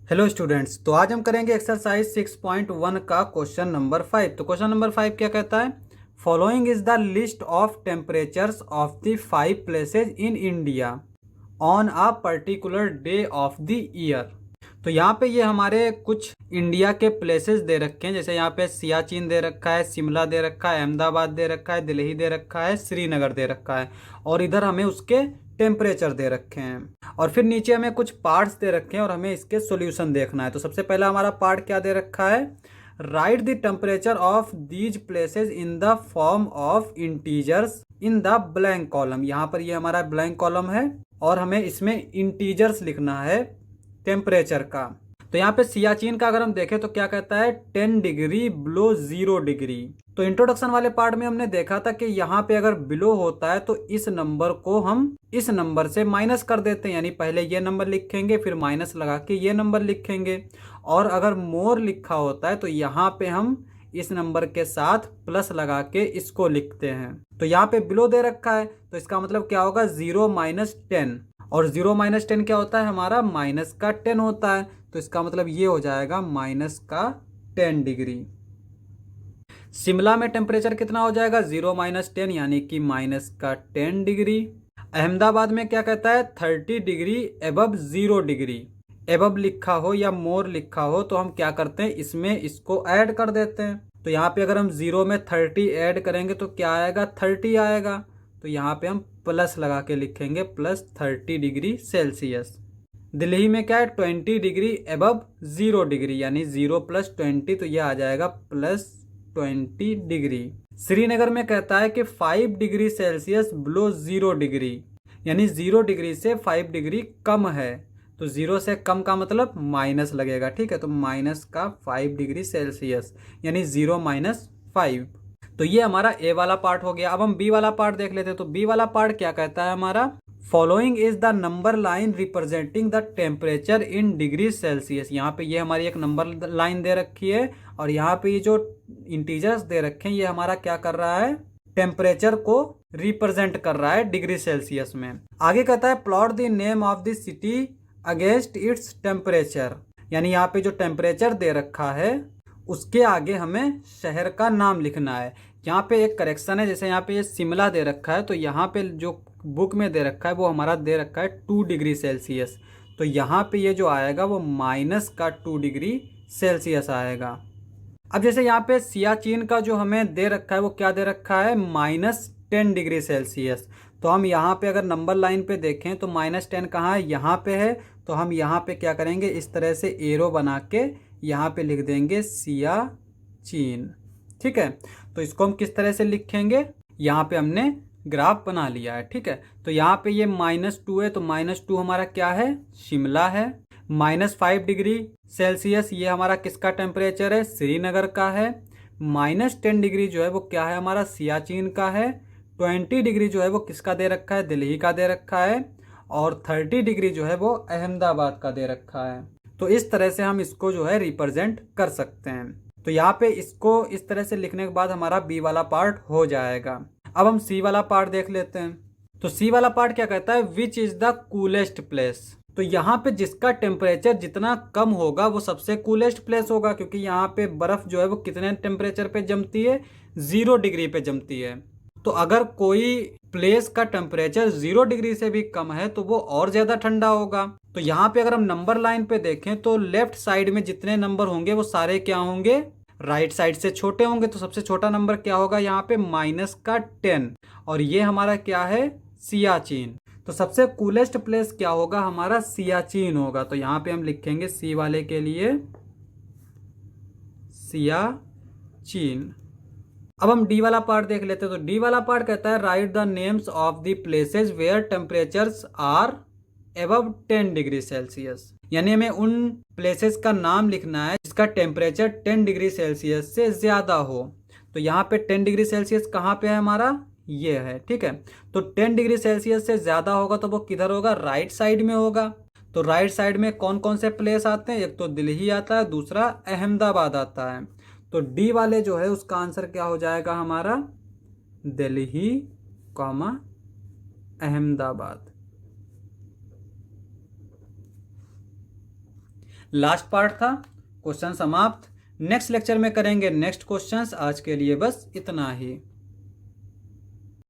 Hello students, तो आज हम करेंगे एक्सरसाइज 6.1 का क्वेश्चन नंबर 5। तो क्वेश्चन नंबर 5 क्या कहता है? Following is the list of temperatures of the 5 places in India on a particular day of the year. तो यहाँ पे ये हमारे कुछ इंडिया के प्लेसेस दे रखे हैं, जैसे यहाँ पे सियाचिन दे रखा है, शिमला दे रखा है, अहमदाबाद दे रखा है, दिल्ली दे रखा है, श्रीनगर दे रखा है, और इधर हमें उसके टेम्परेचर दे रखे हैं। और फिर नीचे हमें कुछ पार्ट्स दे रखे हैं और हमें इसके सॉल्यूशन देखना है। तो सबसे पहला हमारा पार्ट क्या दे रखा है? Write the temperature of these places in the form of integers in the blank column. यहाँ पर ये हमारा ब्लैंक कॉलम है और हमें इसमें इंटीजर्स लिखना है टेम्परेचर का। तो यहाँ पे सियाचिन का अगर हम देखें तो क्या कहता है? 10 डिग्री बिलो 0 डिग्री। तो इंट्रोडक्शन वाले पार्ट में हमने देखा था कि यहाँ पे अगर बिलो होता है तो इस नंबर को हम इस नंबर से माइनस कर देते हैं, यानी पहले ये नंबर लिखेंगे फिर माइनस लगा के ये नंबर लिखेंगे। और अगर मोर लिखा होता है तो यहाँ पे हम इस नंबर के साथ प्लस लगा के इसको लिखते हैं। तो यहाँ पे बिलो दे रखा है तो इसका मतलब क्या होगा? 0-10। और 0-10 क्या होता है? हमारा माइनस का 10 होता है। तो इसका मतलब ये हो जाएगा माइनस का 10 डिग्री। शिमला में टेम्परेचर कितना हो जाएगा? 0-10 यानी कि माइनस का 10 डिग्री। अहमदाबाद में क्या कहता है? 30 डिग्री एबव 0 डिग्री। एबव लिखा हो या मोर लिखा हो तो हम क्या करते हैं? इसमें इसको ऐड कर देते हैं। तो यहाँ पे अगर हम 0 में 30 ऐड करेंगे तो क्या आएगा? 30 आएगा। तो यहाँ पे हम प्लस लगा के लिखेंगे, प्लस 30 डिग्री सेल्सियस। दिल्ली में क्या है? 20 डिग्री एबव 0 डिग्री, यानी 0 + 20 तो यह आ जाएगा +20 डिग्री। श्रीनगर में कहता है कि 5 डिग्री सेल्सियस बिलो 0 डिग्री, यानी 0 डिग्री से 5 डिग्री कम है। तो 0 से कम का मतलब माइनस लगेगा, ठीक है? तो माइनस का 5 डिग्री सेल्सियस यानी 0-5। तो ये हमारा ए वाला पार्ट हो गया। अब हम बी वाला पार्ट देख लेते हैं। तो बी वाला पार्ट क्या कहता है हमारा? Following is the number line representing the temperature in degree Celsius. यहाँ पे ये हमारी एक नंबर लाइन दे रखी है और यहाँ पे ये जो इंटीजर्स दे रखे हैं ये हमारा क्या कर रहा है? टेम्परेचर को रिप्रेजेंट कर रहा है डिग्री सेल्सियस में। आगे कहता है plot the name of the city against its temperature, यानी यहाँ पे जो टेम्परेचर दे रखा है उसके आगे हमें शहर का नाम लिखना है। यहाँ पे एक करेक्शन है, जैसे यहाँ पे ये शिमला दे रखा है तो यहाँ पे जो बुक में दे रखा है वो हमारा दे रखा है 2 डिग्री सेल्सियस। तो यहाँ पे ये जो आएगा वो माइनस का 2 डिग्री सेल्सियस आएगा। अब जैसे यहाँ पे सियाचिन का जो हमें दे रखा है वो क्या दे रखा है? -10 डिग्री सेल्सियस। तो हम यहाँ पे अगर नंबर लाइन पे देखें तो -10 कहाँ है? यहाँ पे है। तो हम यहाँ पे क्या करेंगे? इस तरह से एरो बना के यहाँ पे लिख देंगे सियाचिन, ठीक है? तो इसको हम किस तरह से लिखेंगे? यहाँ पे हमने ग्राफ बना लिया है, ठीक है? तो यहाँ पे ये -2 है तो -2 हमारा क्या है? शिमला है। -5 डिग्री सेल्सियस ये हमारा किसका टेम्परेचर है? श्रीनगर का है। -10 डिग्री जो है वो क्या है? हमारा सियाचिन का है। 20 डिग्री जो है वो किसका दे रखा है? दिल्ली का दे रखा है। और 30 डिग्री जो है वो अहमदाबाद का दे रखा है। तो इस तरह से हम इसको जो है रिप्रेजेंट कर सकते हैं। तो यहाँ पे इसको इस तरह से लिखने के बाद हमारा बी वाला पार्ट हो जाएगा। अब हम सी वाला पार्ट देख लेते हैं। तो सी वाला पार्ट क्या कहता है? Which is the coolest place. तो यहाँ पे जिसका टेम्परेचर जितना कम होगा वो सबसे कूलेस्ट प्लेस होगा, क्योंकि यहाँ पे बर्फ जो है वो कितने टेम्परेचर पे जमती है? 0 डिग्री पे जमती है। तो अगर कोई प्लेस का टेम्परेचर 0 डिग्री से भी कम है तो वो और ज्यादा ठंडा होगा। तो यहाँ पे अगर हम नंबर लाइन पे देखें तो लेफ्ट साइड में जितने नंबर होंगे वो सारे क्या होंगे? राइट साइड से छोटे होंगे। तो सबसे छोटा नंबर क्या होगा यहाँ पे? -10। और ये हमारा क्या है? सियाचिन। तो सबसे कूलेस्ट प्लेस क्या होगा? हमारा सियाचिन होगा। तो यहाँ पे हम लिखेंगे सी वाले के लिए सियाचिन। अब हम डी वाला पार्ट देख लेते हैं। तो डी वाला पार्ट कहता है write the names of the places where temperatures are above 10 degree Celsius, यानी हमें उन प्लेसेस का नाम लिखना है जिसका टेम्परेचर 10 डिग्री सेल्सियस से ज्यादा हो। तो यहाँ पे 10 डिग्री सेल्सियस कहाँ पे है हमारा? ये है, ठीक है? तो 10 डिग्री सेल्सियस से ज्यादा होगा तो वो किधर होगा? राइट साइड में होगा। तो राइट साइड में कौन कौन से प्लेस आते हैं? एक तो दिल्ली आता है, दूसरा अहमदाबाद आता है। तो डी वाले जो है उसका आंसर क्या हो जाएगा हमारा? दिल्ली, अहमदाबाद। लास्ट पार्ट था। क्वेश्चन समाप्त। नेक्स्ट लेक्चर में करेंगे नेक्स्ट क्वेश्चंस। आज के लिए बस इतना ही।